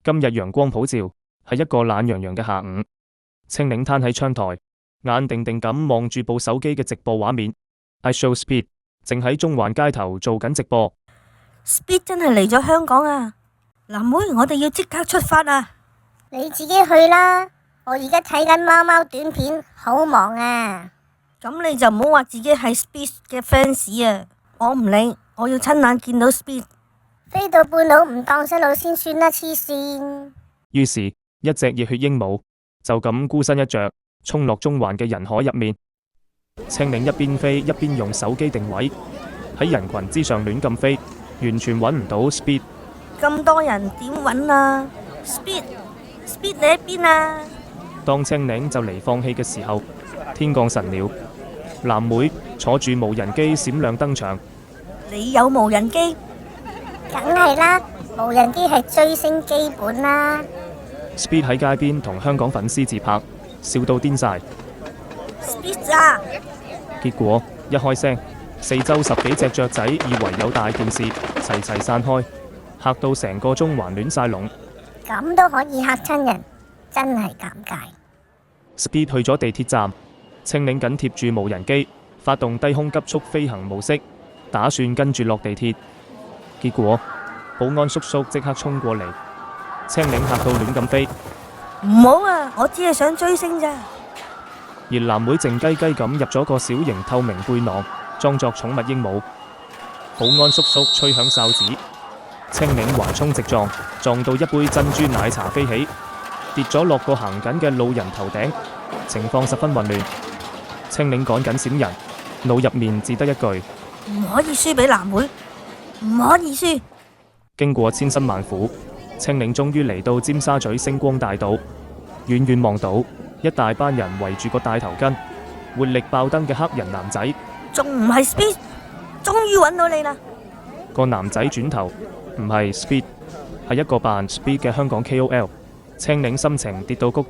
今日陽光普照，係一個懶洋洋嘅下午。青檸攤喺窗台，眼定定咁望住部手機嘅直播畫面。iShowSpeed 正喺中環街頭做緊直播。Speed 真係嚟咗香港啊！藍妹，我哋要即刻出發啊！你自己去啦，我而家睇緊貓貓短片，好忙啊！咁你就唔好話自己係 Speed 嘅 fans 啊！我唔理，我要親眼見到 Speed。飛到半路唔蕩失路先算啦，黐線！於是，一隻熱血鸚鵡就咁孤身一着，衝落中環嘅人海入面。青檸一邊飛一邊用手機定位，喺人群之上亂咁飛，完全揾唔到 Speed。咁多人點揾啊 ？Speed 你喺邊啊？當青檸就嚟放棄嘅時候，天降神鳥，藍妹坐住無人機閃亮登場。你有無人機？梗係啦，無人機係追星基本啦。Speed 喺街邊同香港粉絲自拍，笑到癲晒。Speed 啊！結果一開聲，四周10幾隻雀仔以為有大件事，齊齊散開，嚇到成個中環亂晒龍。咁都可以嚇親人，真係尷尬。Speed 去咗地鐵站，青檸緊貼住無人機，發動低空急速飛行模式，打算跟住落地鐵。結果保安叔叔即刻衝過嚟，青檸嚇到亂咁飛。唔好啊！我只係想追星咋。而藍妹靜雞雞咁入咗個小型透明背囊，裝作寵物鸚鵡。保安叔叔吹響哨子，青檸橫衝直撞，撞到一杯珍珠奶茶飛起，跌咗落個行緊嘅路人頭頂，情況十分混亂。青檸趕緊閃人，腦入面只得一句：唔可以輸俾藍妹，唔可以輸。經過千辛萬苦，青檸終於嚟到尖沙咀星光大道。遠遠望到一大班人圍住個大頭巾、活力爆燈嘅黑人男仔。仲唔係 Speed？ 終於揾到你啦！個男仔轉頭，唔係 Speed，係一個扮 Speed 嘅香港 KOL。青檸心情跌到谷底。